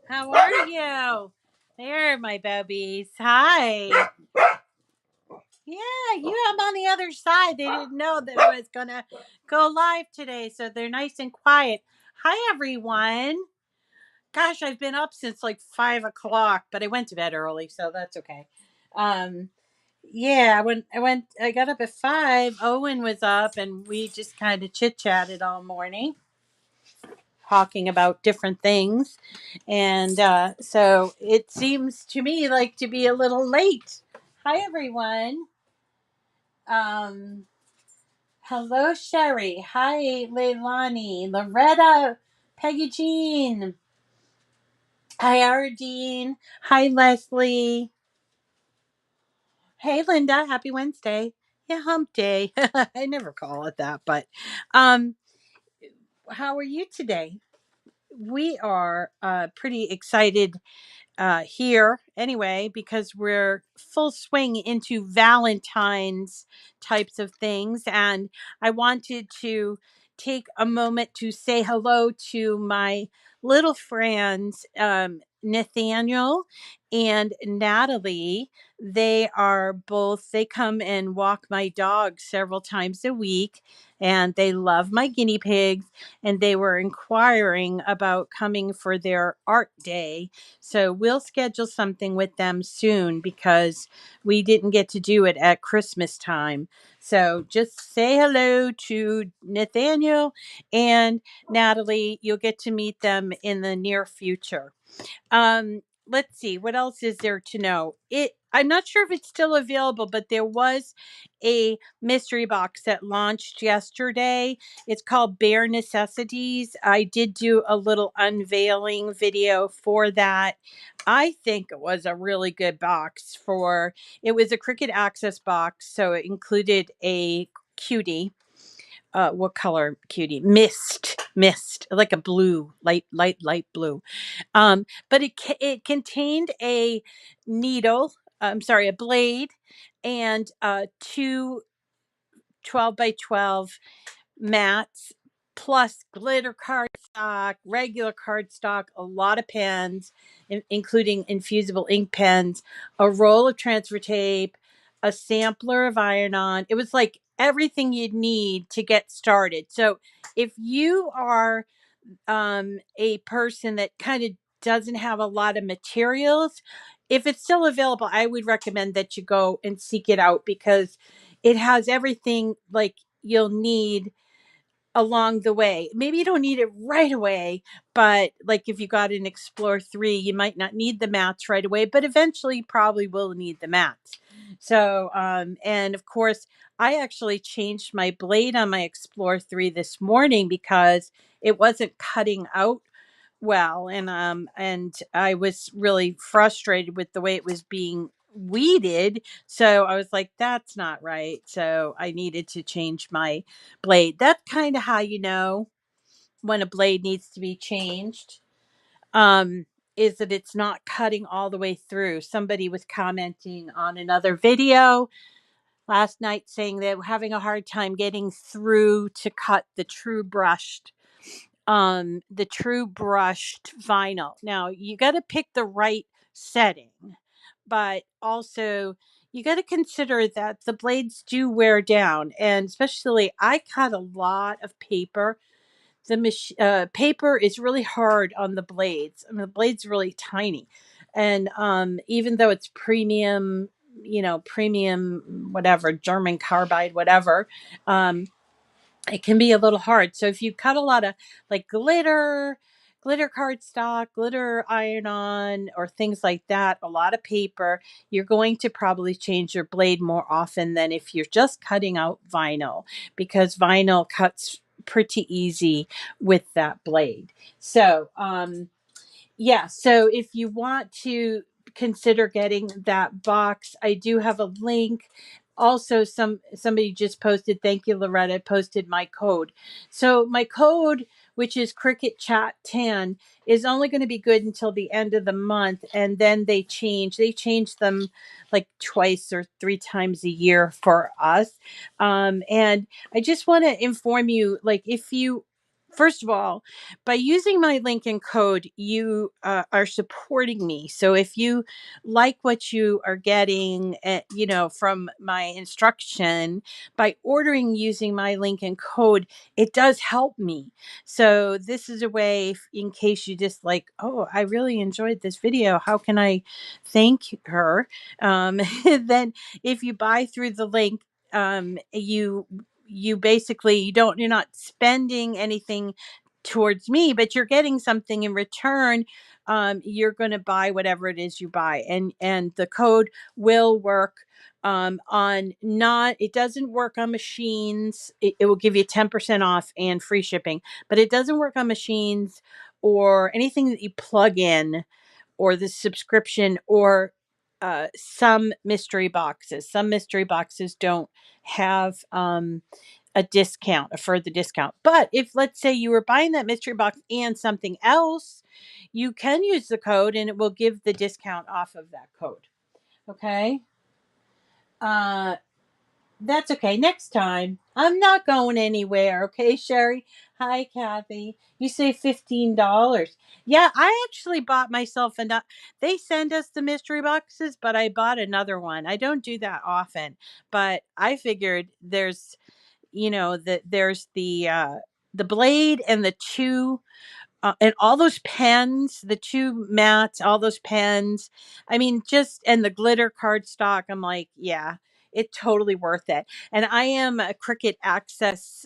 How are you? There, my bubbies. Hi. Yeah, I'm on the other side. They didn't know that I was going to go live today, so they're nice and quiet. Hi, everyone. Gosh, I've been up since like 5 o'clock, but I went to bed early, so that's okay. Um, yeah, I got up at 5. Owen was up, and we just kind of chit chatted all morning, talking about different things. And so it seems to me like to be a little late. Hi, everyone. Um, hello, Sherry. Hi, Leilani, Loretta, Peggy Jean. Hi, Ardeen. Hi, Leslie. Hey, Linda. Happy Wednesday. Yeah, hump day. I never call it that, but um, how are you today? We are pretty excited here anyway because we're full swing into Valentine's types of things. And I wanted to take a moment to say hello to my little friends, Nathaniel and Natalie. They come and walk my dog several times a week, and they love my guinea pigs, and they were inquiring about coming for their art day, so we'll schedule something with them soon because we didn't get to do it at Christmas time. So just say hello to Nathaniel and Natalie. You'll get to meet them in the near future. Let's see, what else is there to know? I'm not sure if it's still available, but there was a mystery box that launched yesterday. It's called Bare Necessities. I did do a little unveiling video for that. I think it was a really good box. For it was a Cricut Access box, so it included a cutie. What color cutie? Mist, like a blue, light blue. But it contained a needle. I'm sorry, a blade, and two 12 by 12 mats, plus glitter cardstock, regular cardstock, a lot of pens, including infusible ink pens, a roll of transfer tape, a sampler of iron-on. It was like everything you'd need to get started. So if you are a person that kind of doesn't have a lot of materials, if it's still available, I would recommend that you go and seek it out because it has everything like you'll need along the way. Maybe you don't need it right away, but like if you got an Explore 3, you might not need the mats right away, but eventually you probably will need the mats. So, and of course, I actually changed my blade on my Explore 3 this morning because it wasn't cutting out well, and I was really frustrated with the way it was being weeded, so I was like, that's not right. So I needed to change my blade. That's kind of how you know when a blade needs to be changed. um is that it's not cutting all the way through. Somebody was commenting on another video last night saying they were having a hard time getting through to cut the true brushed vinyl. Now you got to pick the right setting, but also you got to consider that the blades do wear down, and especially I cut a lot of paper. Paper is really hard on the blades. I mean, the blade's really tiny, and even though it's premium, premium whatever, German carbide, whatever, um, it can be a little hard. So if you cut a lot of like glitter cardstock, glitter iron-on, or things like that, a lot of paper, you're going to probably change your blade more often than if you're just cutting out vinyl, because vinyl cuts pretty easy with that blade. So, yeah, so if you want to consider getting that box, I do have a link. Also, somebody just posted, thank you, Loretta, posted my code. So my code, which is Cricut Chat 10, is only going to be good until the end of the month, and then they change them like twice or three times a year for us. And I just want to inform you, like, if you first of all, by using my link and code, you are supporting me. So if you like what you are getting, from my instruction, by ordering using my link and code, it does help me. So this is a way, in case you just like, oh, I really enjoyed this video. How can I thank her? Then if you buy through the link, you basically, you're not spending anything towards me, but you're getting something in return. You're going to buy whatever it is you buy, and the code will work on, not, it doesn't work on machines. It will give you 10% off and free shipping, but it doesn't work on machines or anything that you plug in, or the subscription, or some mystery boxes. Some mystery boxes don't have a discount, a further discount. But if, let's say, you were buying that mystery box and something else, you can use the code and it will give the discount off of that code. Okay. Uh, that's okay. Next time, I'm not going anywhere. Okay, Sherry. Hi, Kathy. You say $15. Yeah, I actually bought myself enough. They send us the mystery boxes, but I bought another one. I don't do that often, but I figured there's the blade and the two and all those pens, the two mats, all those pens. I mean, and the glitter cardstock. I'm like, yeah, it's totally worth it. And I am a Cricut Access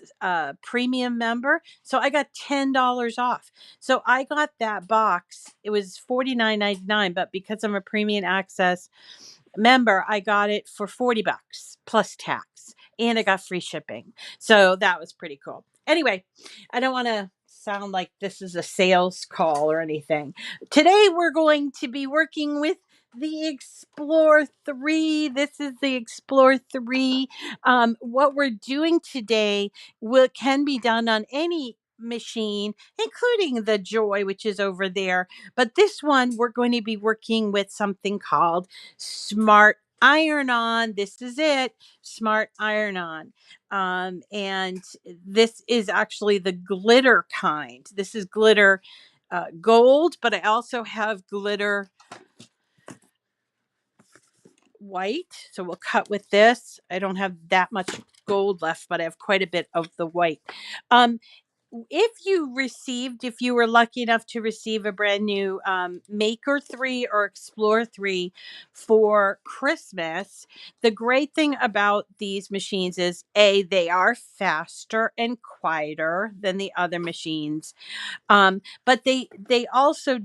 premium member, so I got $10 off. So I got that box. It was $49.99, but because I'm a premium access member, I got it for $40 plus tax, and I got free shipping. So that was pretty cool. Anyway, I don't want to sound like this is a sales call or anything. Today we're going to be working with the Explore 3. This is the Explore 3. What we're doing today can be done on any machine, including the Joy, which is over there. But this one, we're going to be working with something called Smart IronOn. This is it, Smart IronOn. And this is actually the glitter kind. This is glitter gold, but I also have glitter white. So we'll cut with this. I don't have that much gold left, but I have quite a bit of the white. If you were lucky enough to receive a brand new Maker 3 or Explore 3 for Christmas, the great thing about these machines is, they are faster and quieter than the other machines. But they also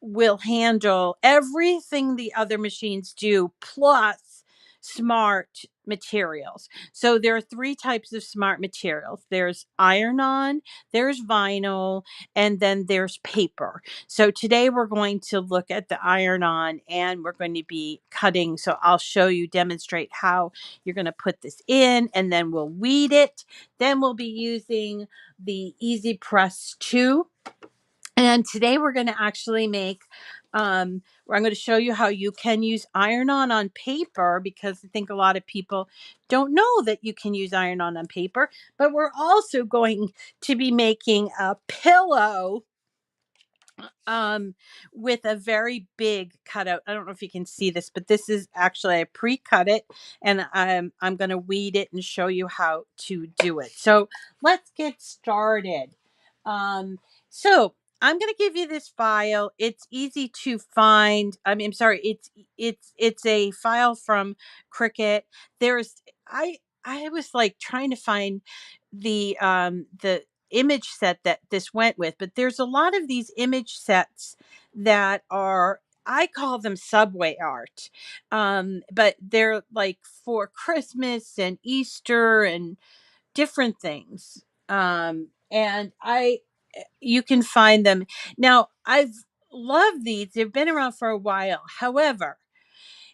will handle everything the other machines do, plus smart materials. So there are three types of smart materials. There's iron-on, there's vinyl, and then there's paper. So today we're going to look at the iron-on, and we're going to be cutting. So I'll demonstrate how you're going to put this in, and then we'll weed it. Then we'll be using the Easy Press 2. And today we're going to actually I'm going to show you how you can use iron-on paper, because I think a lot of people don't know that you can use iron-on paper. But we're also going to be making a pillow with a very big cutout. I don't know if you can see this, but this is actually, I pre-cut it, and I'm going to weed it and show you how to do it. So let's get started. So I'm going to give you this file. It's easy to find. I'm sorry. It's a file from Cricut. I was like trying to find the image set that this went with, but there's a lot of these image sets that are, I call them subway art. But they're like for Christmas and Easter and different things. And you can find them. Now, I've loved these. They've been around for a while. However,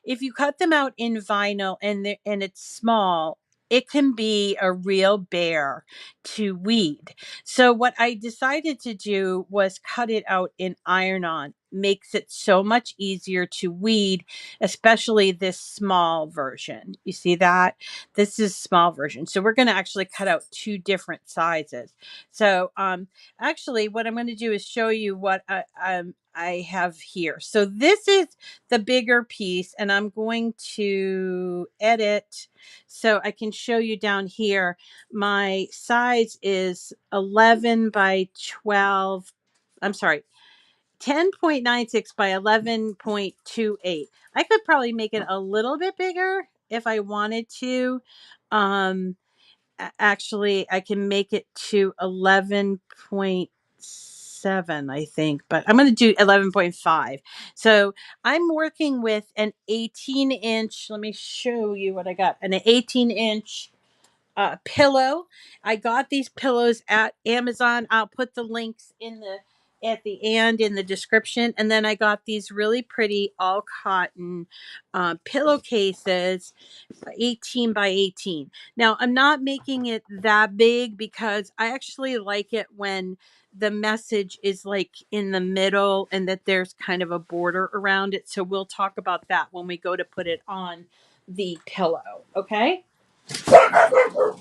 if you cut them out in vinyl and it's small, it can be a real bear to weed. So what I decided to do was cut it out in iron-on. makes it so much easier to weed, especially this small version. You see that? This is small version. So we're going to actually cut out 2 different sizes. So actually what I'm going to do is show you what I have here. So this is the bigger piece, and I'm going to edit so I can show you down here. My size is 11 by 12. I'm sorry, 10.96 by 11.28. I could probably make it a little bit bigger if I wanted to. Actually, I can make it to 11.7, I think, but I'm going to do 11.5. So I'm working with an 18-inch. Let me show you what I got. An 18-inch pillow. I got these pillows at Amazon. I'll put the links in the at the end in the description. And then I got these really pretty all cotton pillowcases, 18 by 18. Now I'm not making it that big because I actually like it when the message is like in the middle and that there's kind of a border around it. So we'll talk about that when we go to put it on the pillow. Okay. Wow.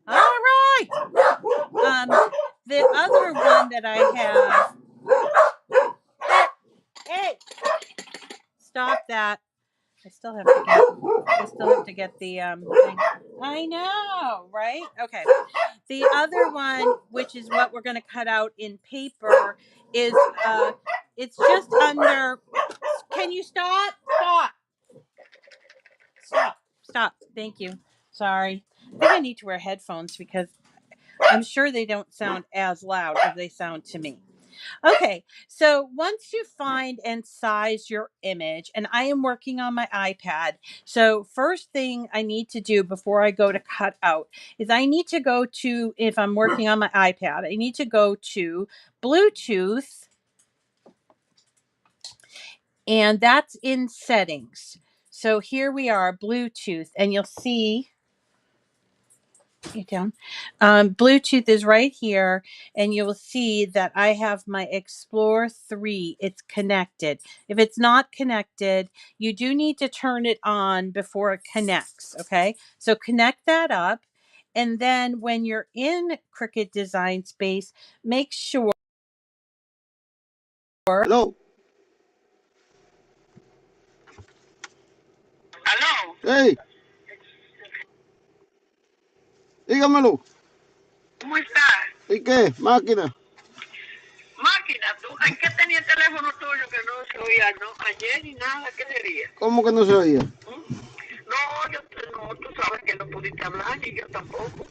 All right. The other one that I have. Hey, stop that! I still have to get. I still have to get the thing. I know, right? Okay. The other one, which is what we're going to cut out in paper, is it's just under. Can you stop? Stop! Stop! Stop! Thank you. Sorry. I think I need to wear headphones because I'm sure they don't sound as loud as they sound to me. Okay, so once you find and size your image, and I am working on my iPad. So first thing I need to do before I go to cut out is I need to go to, if I'm working on my iPad, I need to go to Bluetooth, and that's in settings. So here we are, Bluetooth, and you'll see down. Bluetooth is right here, and you will see that I have my Explore 3. It's connected. If it's not connected, you do need to turn it on before it connects. Okay, so connect that up, and then when you're in Cricut Design Space, make sure. Hello. Aló, Hey, dígamelo. ¿cómo estás? ¿Y qué? Máquina. Máquina, ¿tú en qué tenía el teléfono tuyo que no se oía, no? Ayer ni nada, ¿qué sería? ¿Cómo que no se oía? No, no, tú sabes que no pudiste hablar, ni yo tampoco.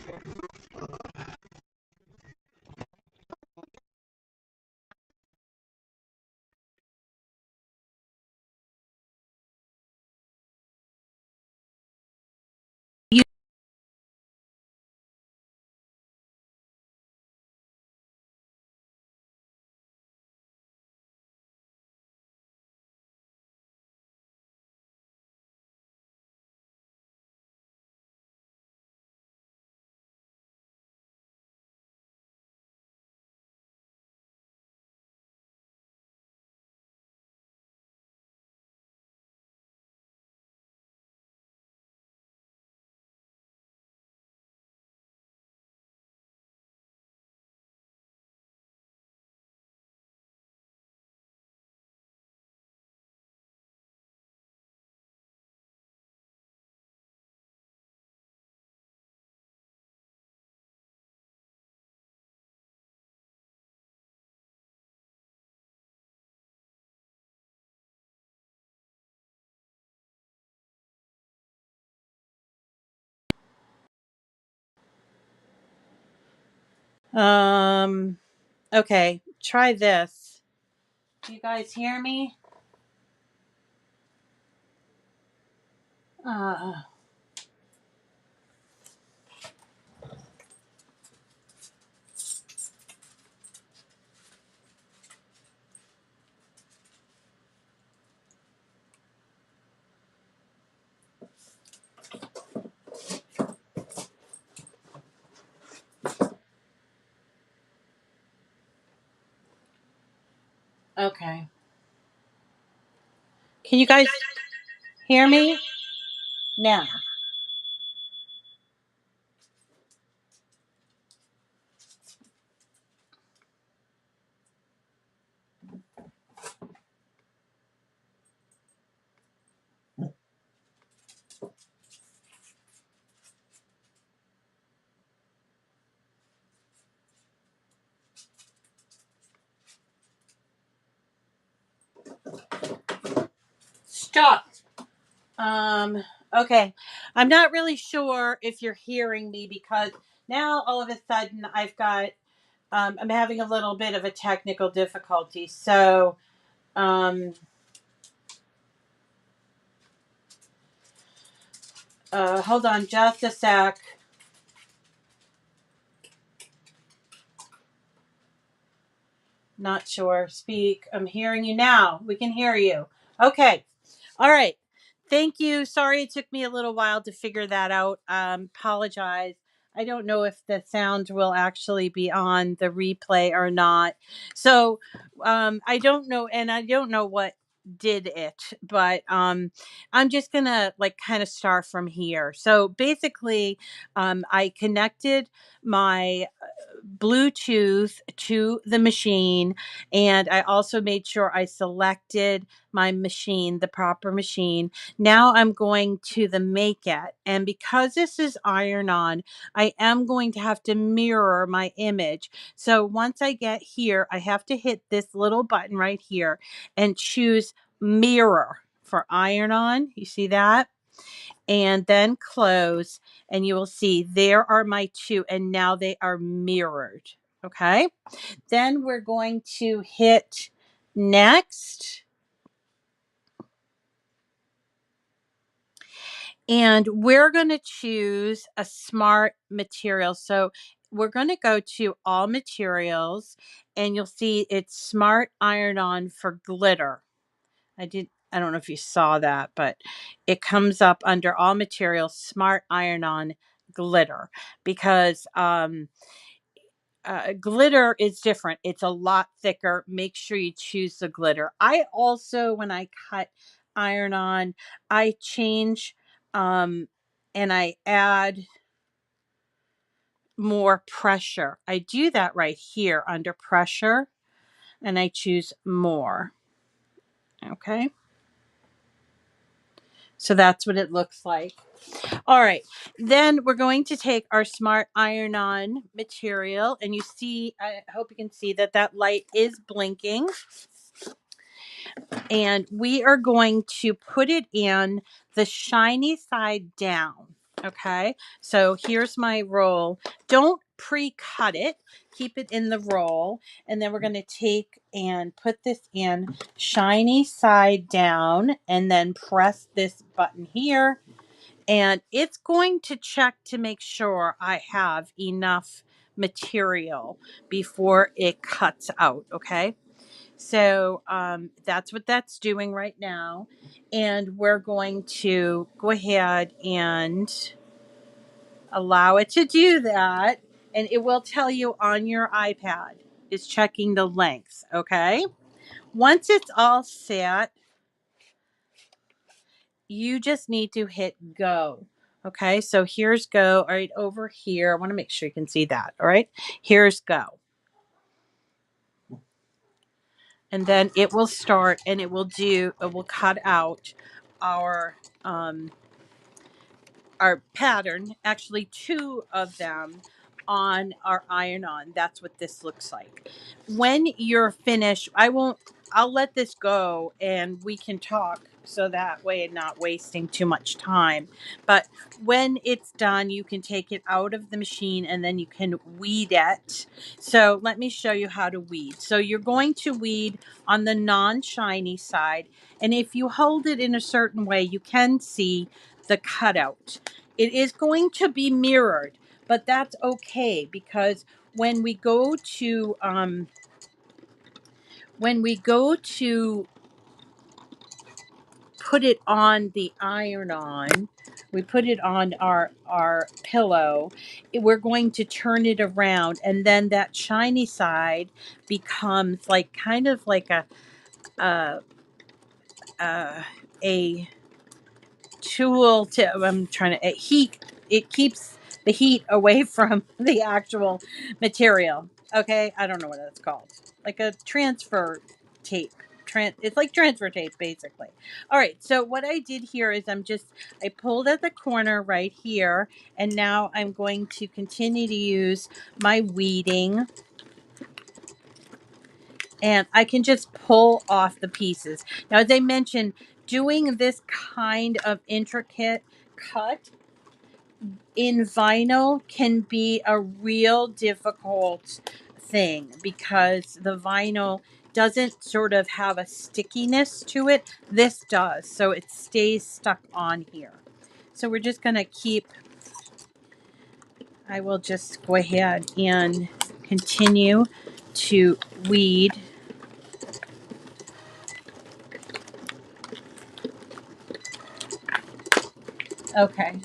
Okay, try this. Do you guys hear me? Uh, Okay. Can you guys hear me now? Stop. Okay. I'm not really sure if you're hearing me because now all of a sudden I'm having a little bit of a technical difficulty. So, um, hold on just a sec. Not sure. Speak. I'm hearing you now. We can hear you. Okay. All right. Thank you. Sorry it took me a little while to figure that out. Apologize. I don't know if the sound will actually be on the replay or not. So I don't know, and I don't know what did it, but I'm just gonna like kind of start from here. So basically, I connected my Bluetooth to the machine, and I also made sure I selected my machine, the proper machine. Now I'm going to the Make It, and because this is IronOn, I am going to have to mirror my image. So once I get here, I have to hit this little button right here and choose Mirror for IronOn. You see that? And then close, and you will see there are my two, and now they are mirrored. Okay. Then we're going to hit next, and we're going to choose a smart material. So we're going to go to all materials, and you'll see it's smart iron-on for glitter. I don't know if you saw that, but it comes up under all materials, smart iron-on glitter, because glitter is different. It's a lot thicker. Make sure you choose the glitter. I also, when I cut iron on, I change and I add more pressure. I do that right here under pressure, and I choose more. Okay. So that's what it looks like. All right. Then we're going to take our smart iron-on material, and you see, I hope you can see that that light is blinking. And we are going to put it in the shiny side down. Okay. So here's my roll. Don't pre-cut it. Keep it in the roll. And then we're going to take and put this in shiny side down, and then press this button here. And it's going to check to make sure I have enough material before it cuts out. Okay. So that's what that's doing right now. And we're going to go ahead and allow it to do that. And it will tell you on your iPad, it's checking the length. Okay. Once it's all set, you just need to hit go. Okay. So here's go. All right. Over here. I want to make sure you can see that. All right. Here's go. And then it will start, and it will cut out our pattern, actually two of them on our iron-on. That's what this looks like. When you're finished, I'll let this go and we can talk, so that way I'm not wasting too much time. But when it's done, you can take it out of the machine, and then you can weed it. So let me show you how to weed. So you're going to weed on the non-shiny side, and if you hold it in a certain way, you can see the cutout. It is going to be mirrored, but that's okay, because when we go to put it on the iron-on, We put it on our pillow. We're going to turn it around, and then that shiny side becomes like kind of like a uh, a tool to I'm trying to heat. It keeps the heat away from the actual material. Okay, I don't know what that's called. Like a transfer tape. It's like transfer tape basically. All right, so what I did here is I pulled at the corner right here, and now I'm going to continue to use my weeding, and I can just pull off the pieces. Now, as I mentioned, doing this kind of intricate cut in vinyl can be a real difficult thing because the vinyl doesn't sort of have a stickiness to it. This does, so it stays stuck on here. So we're just going to I will just go ahead and continue to weed. Okay.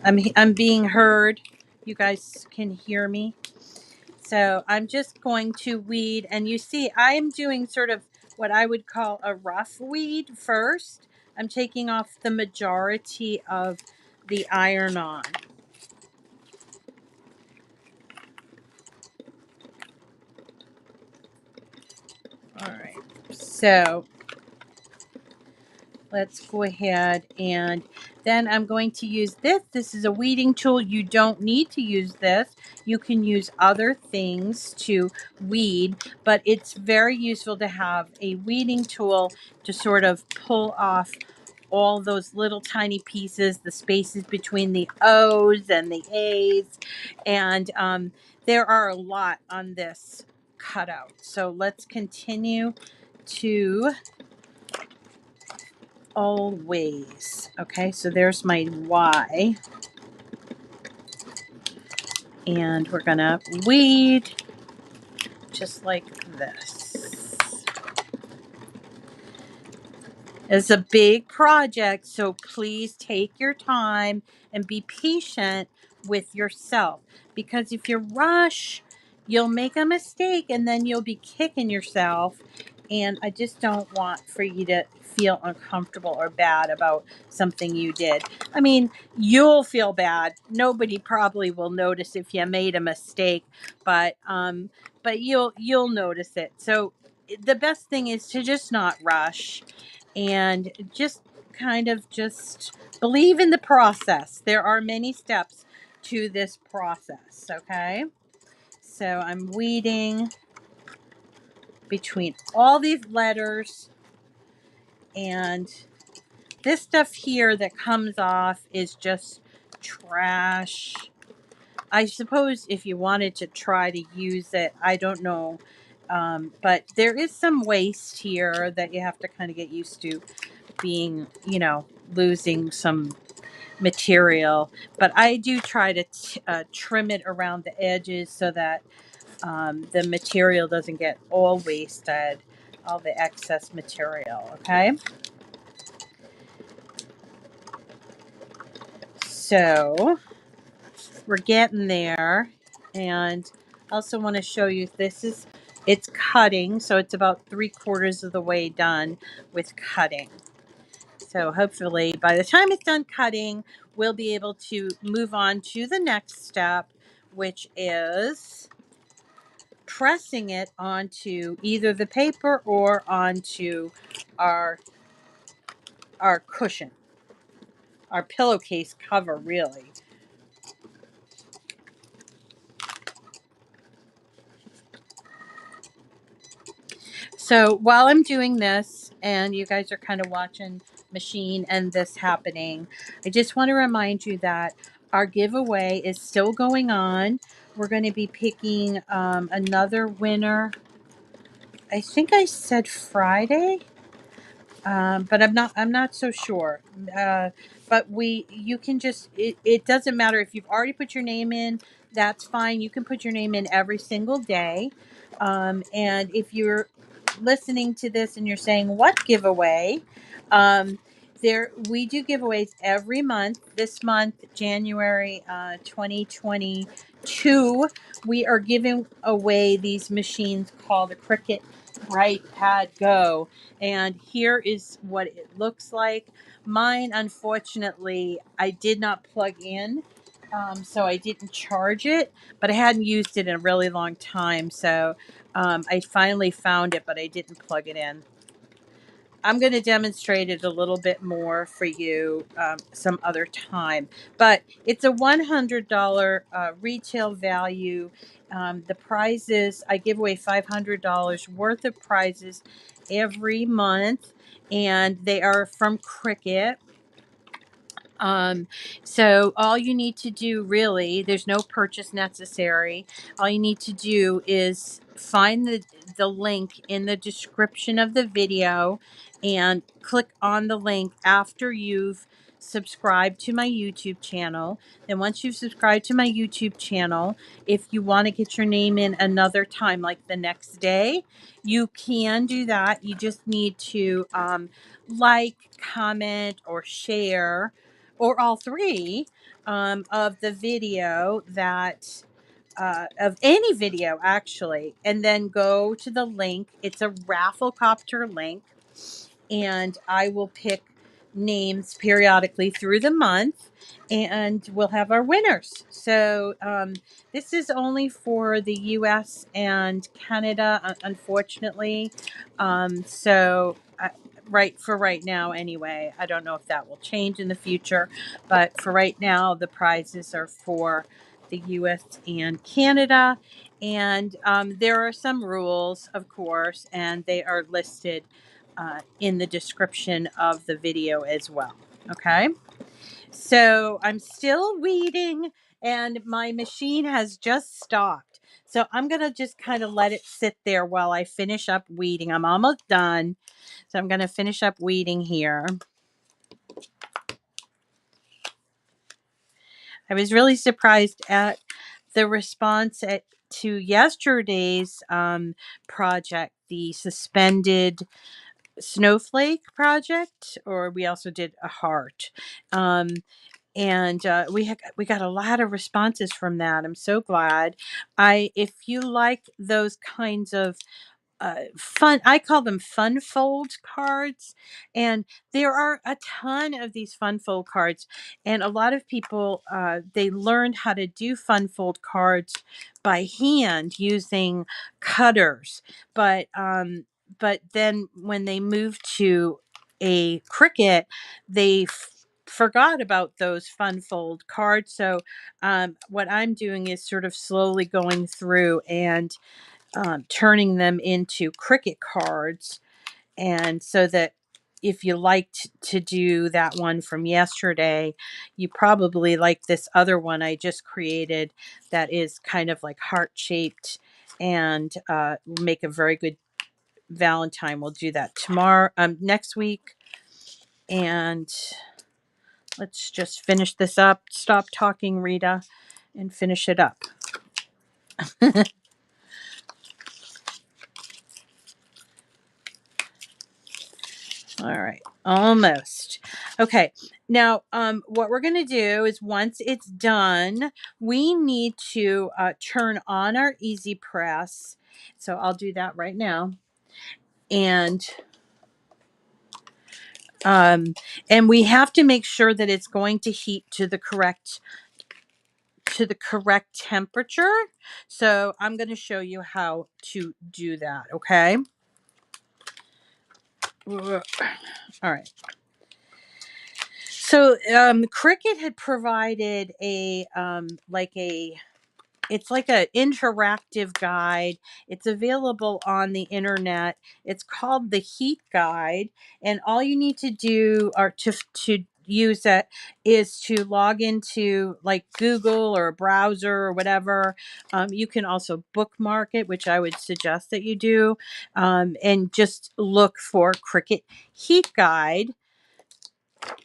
I'm being heard. You guys can hear me. So I'm just going to weed, and you see I'm doing sort of what I would call a rough weed first. I'm taking off the majority of the iron-on. All right. So let's go ahead, and then I'm going to use this. This is a weeding tool. You don't need to use this. You can use other things to weed, but it's very useful to have a weeding tool to sort of pull off all those little tiny pieces, the spaces between the O's and the A's. And there are a lot on this cutout. So let's continue to always. Okay, so there's my Y. And we're going to weed just like this. It's a big project, so please take your time and be patient with yourself. Because if you rush, you'll make a mistake and then you'll be kicking yourself. And I just don't want for you to feel uncomfortable or bad about something you did. I mean, you'll feel bad. Nobody probably will notice if you made a mistake, but you'll notice it. So the best thing is to just not rush and just kind of just believe in the process. There are many steps to this process, okay? So I'm weeding between all these letters, and this stuff here that comes off is just trash. I suppose if you wanted to try to use it, I don't know. But there is some waste here that you have to kind of get used to being, losing some material. But I do try to trim it around the edges so that the material doesn't get all wasted, all the excess material. Okay. So we're getting there. And I also want to show you it's cutting. So it's about 3/4 of the way done with cutting. So hopefully by the time it's done cutting, we'll be able to move on to the next step, which is pressing it onto either the paper or onto our cushion, our pillowcase cover, really. So while I'm doing this and you guys are kind of watching machine and this happening, I just want to remind you that our giveaway is still going on. We're going to be picking another winner. I think I said Friday, but I'm not so sure. But you can just it doesn't matter if you've already put your name in. That's fine. You can put your name in every single day. And if you're listening to this and you're saying what giveaway, um, There, we do giveaways every month. This month, January 2022, we are giving away these machines called the Cricut BrightPad Go. And here is what it looks like. Mine, unfortunately, I did not plug in, so I didn't charge it, but I hadn't used it in a really long time. So I finally found it, but I didn't plug it in. I'm going to demonstrate it a little bit more for you some other time. But it's a $100 retail value. The prizes, I give away $500 worth of prizes every month, and they are from Cricut. Um, so all you need to do really, there's no purchase necessary. All you need to do is find the link in the description of the video and click on the link after you've subscribed to my YouTube channel. Then once you've subscribed to my YouTube channel, if you want to get your name in another time, like the next day, you can do that. You just need to like, comment, or share, or all three, of the video that of any video actually, and then go to the link. It's a rafflecopter link, and I will pick names periodically through the month, and we'll have our winners. So this is only for the US and Canada, unfortunately. So right now anyway. I don't know if that will change in the future, but for right now the prizes are for the US and Canada. And there are some rules, of course, and they are listed in the description of the video as well. Okay, so I'm still weeding, and my machine has just stopped. So I'm going to just kind of let it sit there while I finish up weeding. I'm almost done. So I'm going to finish up weeding here. I was really surprised at the response to yesterday's project, the suspended snowflake project, or we also did a heart. And we got a lot of responses from that. I'm so glad. If you like those kinds of fun, I call them fun fold cards, and there are a ton of these fun fold cards, and a lot of people they learned how to do fun fold cards by hand using cutters, but then when they moved to a Cricut, they forgot about those fun fold cards. So what I'm doing is sort of slowly going through and turning them into Cricut cards. And so that if you liked to do that one from yesterday, you probably like this other one I just created that is kind of like heart shaped and will make a very good Valentine. We'll do that tomorrow, next week. And let's just finish this up. Stop talking, Rita, and finish it up. All right, almost. Okay, now what we're going to do is once it's done, we need to turn on our Easy Press. So I'll do that right now. And we have to make sure that it's going to heat to the correct temperature. So I'm going to show you how to do that, okay? All right. So Cricut had provided it's like an interactive guide. It's available on the internet. It's called the Heat Guide, and all you need to do or to use it is to log into like Google or a browser or whatever. You can also bookmark it, which I would suggest that you do, and just look for Cricut Heat Guide,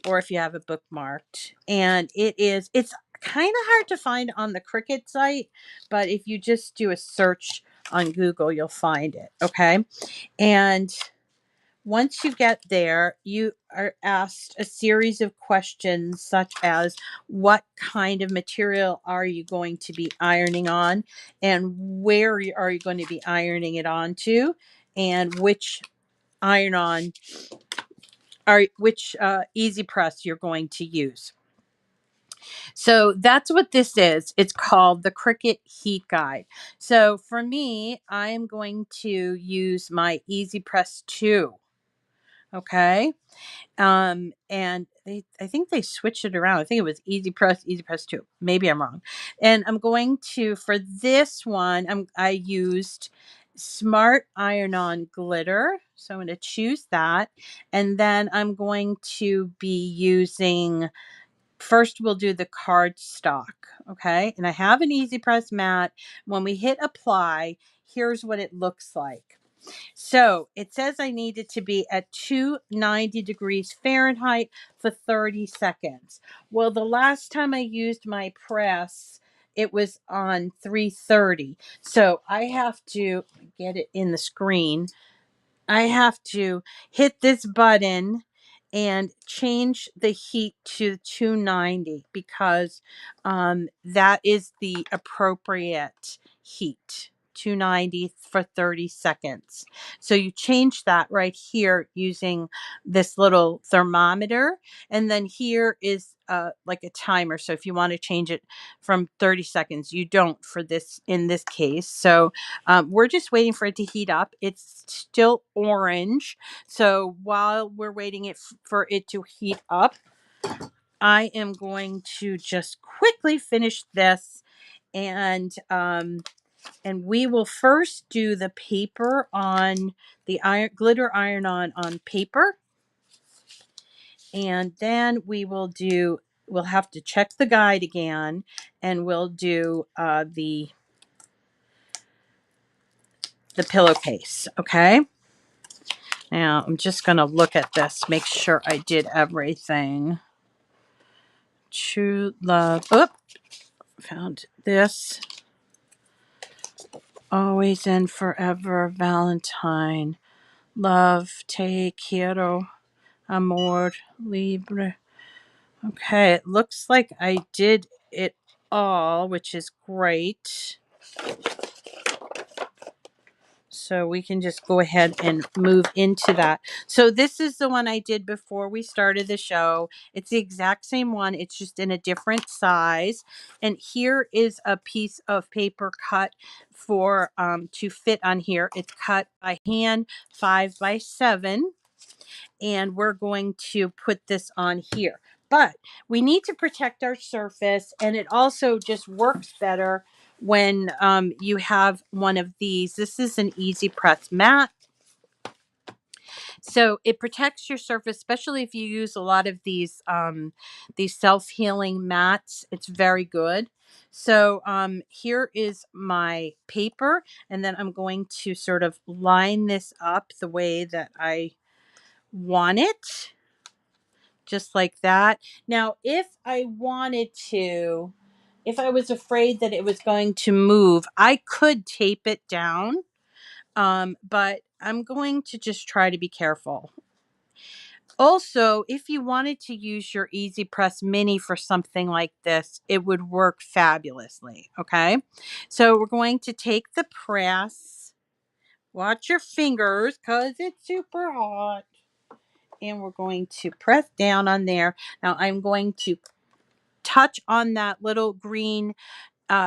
or if you have it bookmarked. And it's kind of hard to find on the Cricut site, but if you just do a search on Google, you'll find it. Okay. And once you get there, you are asked a series of questions such as what kind of material are you going to be ironing on, and where are you going to be ironing it onto, and which iron on which easy press you're going to use. So that's what this is. It's called the Cricut Heat Guide. So for me, I am going to use my Easy Press 2. Okay. And I think they switched it around. I think it was Easy Press 2. Maybe I'm wrong. And I'm going to, for this one, I used Smart Iron-On glitter. So I'm going to choose that. And then I'm going to be using, first we'll do the card stock. Okay. And I have an Easy Press mat. When we hit apply, here's what it looks like. So it says I need it to be at 290 degrees Fahrenheit for 30 seconds. Well, the last time I used my press, it was on 330. So I have to get it in the screen. I have to hit this button and change the heat to 290 because that is the appropriate heat. 290 for 30 seconds. So you change that right here using this little thermometer. And then here is like a timer. So if you want to change it from 30 seconds, you don't for this in this case. So we're just waiting for it to heat up. It's still orange. So while we're waiting for it to heat up, I am going to just quickly finish this, and we will first do the paper on the glitter iron-on paper, and then we'll have to check the guide again, and we'll do the pillowcase. Okay. Now I'm just going to look at this, make sure I did everything. True love. Oop, found this. Always and forever, Valentine. Love, te quiero, amor, libre. Okay, it looks like I did it all, which is great. So we can just go ahead and move into that. So this is the one I did before we started the show. It's the exact same one. It's just in a different size. And here is a piece of paper cut for to fit on here. It's cut by hand, 5 by 7. And we're going to put this on here. But we need to protect our surface, and it also just works better when you have one of these. This is an Easy Press mat. So it protects your surface, especially if you use a lot of these self-healing mats. It's very good. So here is my paper, and then I'm going to sort of line this up the way that I want it. Just like that. Now, if I was afraid that it was going to move, I could tape it down. But I'm going to just try to be careful. Also, if you wanted to use your Easy Press Mini for something like this, it would work fabulously. Okay. So we're going to take the press. Watch your fingers because it's super hot. And we're going to press down on there. Now I'm going to touch on that little green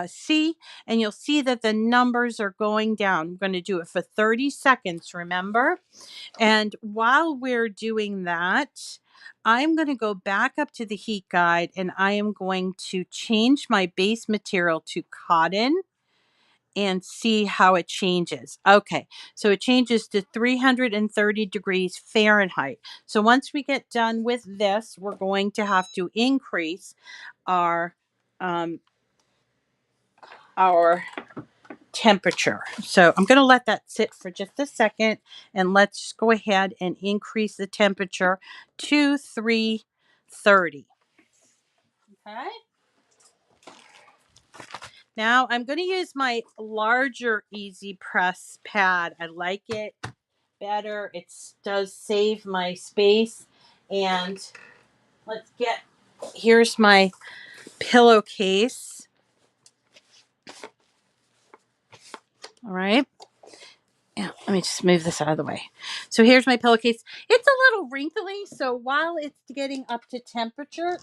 C, and you'll see that the numbers are going down. We're going to do it for 30 seconds, remember? And while we're doing that, I'm going to go back up to the heat guide, and I am going to change my base material to cotton and see how it changes. Okay, so it changes to 330 degrees Fahrenheit. So once we get done with this, we're going to have to increase our temperature. So I'm going to let that sit for just a second, and let's just go ahead and increase the temperature to 330. Okay. Now I'm going to use my larger Easy Press pad. I like it better. It does save my space. And here's my pillowcase. All right. Yeah, let me just move this out of the way. So here's my pillowcase. It's a little wrinkly, so while it's getting up to temperature,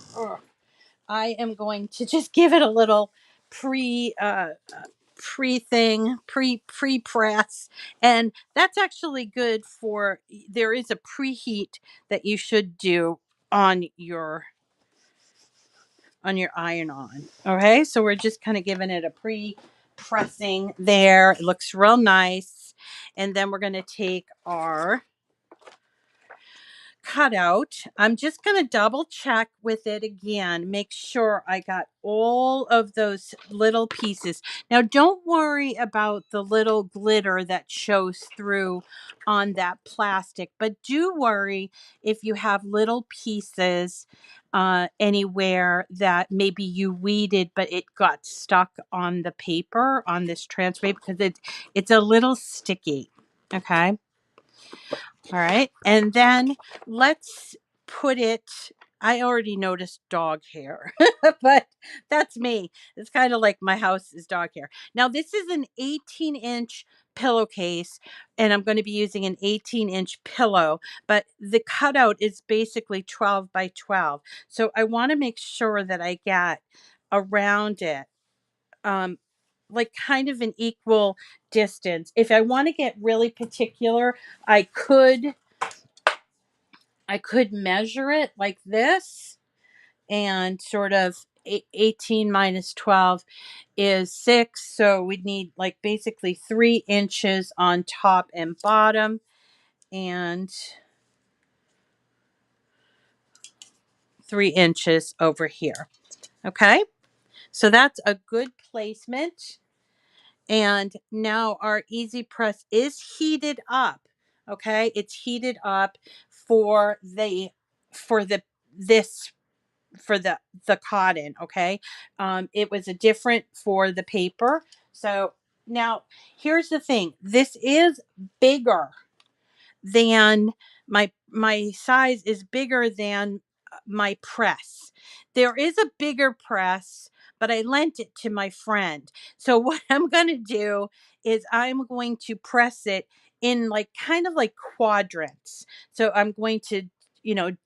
I am going to just give it a little pre press, and that's actually good for. There is a preheat that you should do on your IronOn. Okay, so we're just kind of giving it a pre-pressing there. It looks real nice. And then we're going to take our cutout. I'm just going to double check with it again, make sure I got all of those little pieces. Now, don't worry about the little glitter that shows through on that plastic, but do worry if you have little pieces anywhere that maybe you weeded, but it got stuck on the paper, on this transfer paper, because it's a little sticky. Okay. All right. And then let's put it. I already noticed dog hair, but that's me. It's kind of like my house is dog hair. Now, this is an 18-inch pillowcase, and I'm going to be using an 18-inch pillow, but the cutout is basically 12 by 12. So I want to make sure that I get around it. Like kind of an equal distance. If I want to get really particular, I could measure it like this, and sort of 18 minus 12 is 6. So we'd need like basically 3 inches on top and bottom, and 3 inches over here. Okay. So that's a good placement. And now our Easy Press is heated up. Okay. It's heated up for the, this for the cotton. Okay. It was a different for the paper. So now here's the thing. This is bigger than my size is bigger than my press. There is a bigger press, but I lent it to my friend. So what I'm going to do is I'm going to press it in like kind of like quadrants. So I'm going to,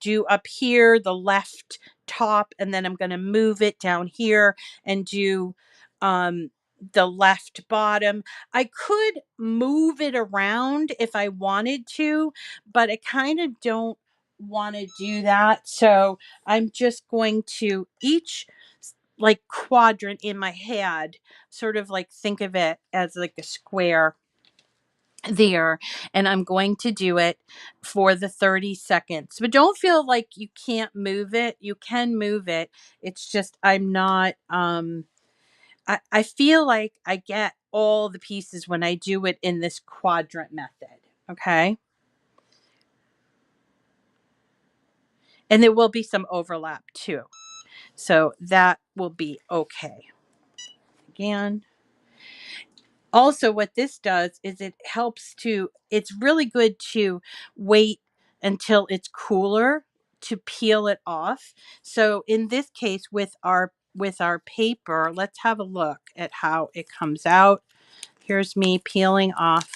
do up here the left top, and then I'm going to move it down here and do the left bottom. I could move it around if I wanted to, but I kind of don't want to do that. So I'm just going to each like quadrant in my head, sort of like think of it as like a square there, and I'm going to do it for the 30 seconds. But don't feel like you can't move it. You can move it. It's just I'm not I feel like I get all the pieces when I do it in this quadrant method. Okay. And there will be some overlap too. So that will be okay. Again. Also, what this does is it's really good to wait until it's cooler to peel it off. So in this case, with our paper, let's have a look at how it comes out. Here's me peeling off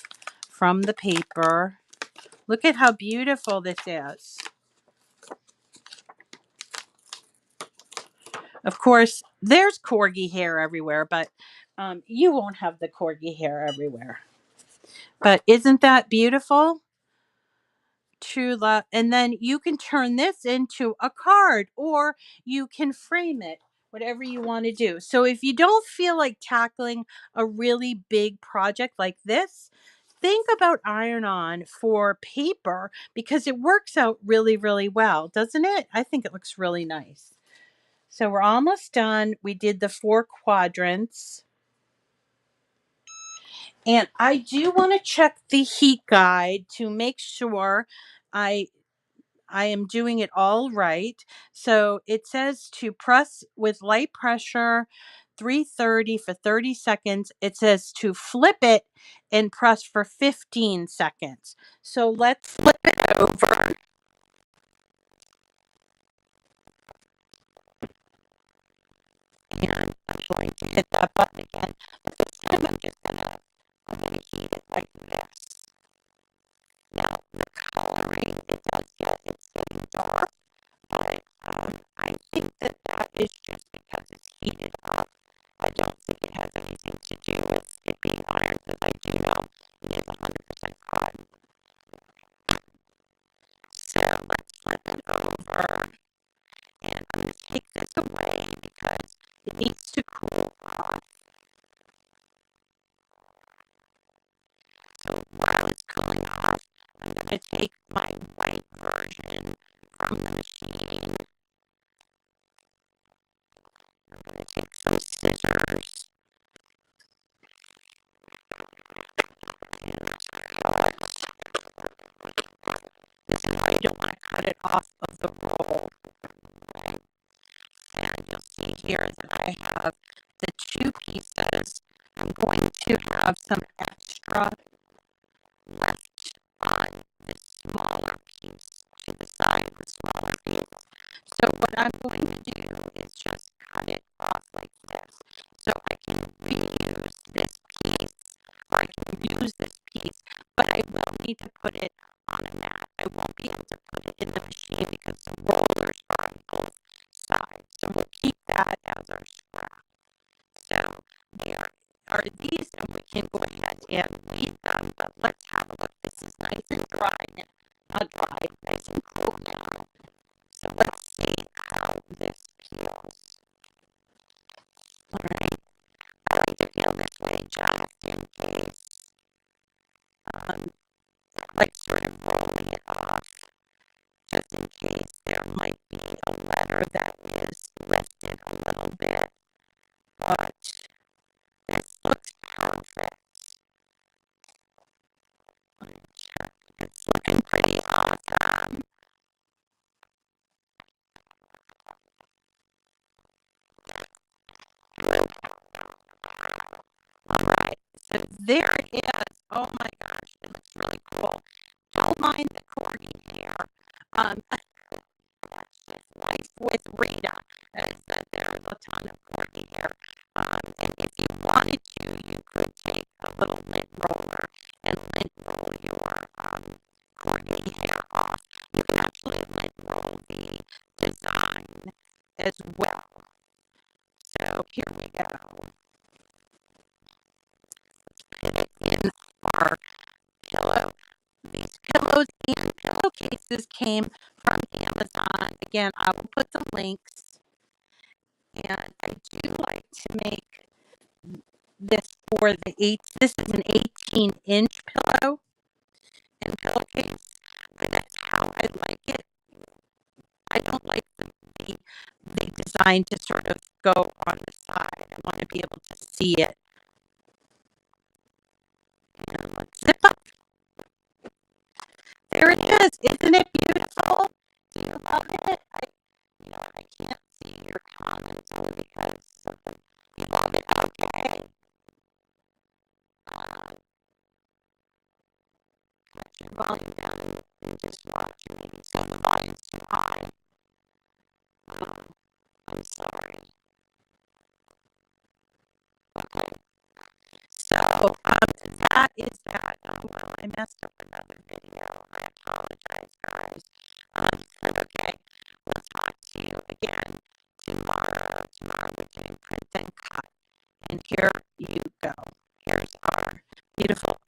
from the paper. Look at how beautiful this is. Of course, there's corgi hair everywhere, but you won't have the corgi hair everywhere. But isn't that beautiful? True love. And then you can turn this into a card, or you can frame it, whatever you want to do. So if you don't feel like tackling a really big project like this, think about IronOn for paper, because it works out really, really well, doesn't it? I think it looks really nice. So we're almost done. We did the 4 quadrants. And I do want to check the heat guide to make sure I am doing it all right. So it says to press with light pressure 330 for 30 seconds. It says to flip it and press for 15 seconds. So let's flip it over. And I'm going to hit that button again. But this time I'm gonna heat it like this. Now the coloring, it's getting dark, but I think that is just because it's heated up. I don't think it has anything to do with it being iron, because I do know it is 100% cotton. So let's flip it over, and I'm going to take this away because it needs to cool off. So while it's cooling off, I'm going to take my white version from the machine. I'm going to take some scissors and cut. This is why you don't want to cut it off of the roll. Right? And you'll see here that I have the two pieces. I'm going to have some extra left on the smaller piece, to the side of the smaller piece. So what I'm going to do is just cut it off like this. So I can reuse this piece, or I can use this piece, but I will need to put it on a mat. I won't be able to put it in the machine because the rollers are on both sides. So we'll keep that as our scrap. So there are these, and we can go ahead and weed them, but let's have a look. This is nice and dry now. Not dry, nice and cool now. So let's see how this feels. Alright, I like to feel this way just in case. Like sort of rolling it off, just in case there might be a letter that is lifted a little bit. But this looks perfect. It's looking pretty awesome. Alright, so there it is. Oh my gosh, it looks really cool. Don't mind the corgi hair. That's just life with Rita, is that there's a ton of corgi hair. And if you wanted to, you could take a little lint roller and lint roll your corgi hair off. You can actually lint roll the design as well. So here we go. Put it in our pillow. These pillows and pillowcases came from Amazon. Again, I will put the links. And I do like to make this for the this is an 18-inch pillow and pillowcase, but that's how I like it. I don't like the design to sort of go on the side. I want to be able to see it. And let's zip up. There it is. Isn't it beautiful? Do you love it? I can't see your comments only because you love it. Okay. Put your volume down and just watch. Maybe so the volume's too high. I'm sorry. Okay. So, that is that. Oh, well, I messed up another video. I apologize, guys. Okay. We'll talk to you again tomorrow. Tomorrow we're doing print and cut. And here you go. Here's our beautiful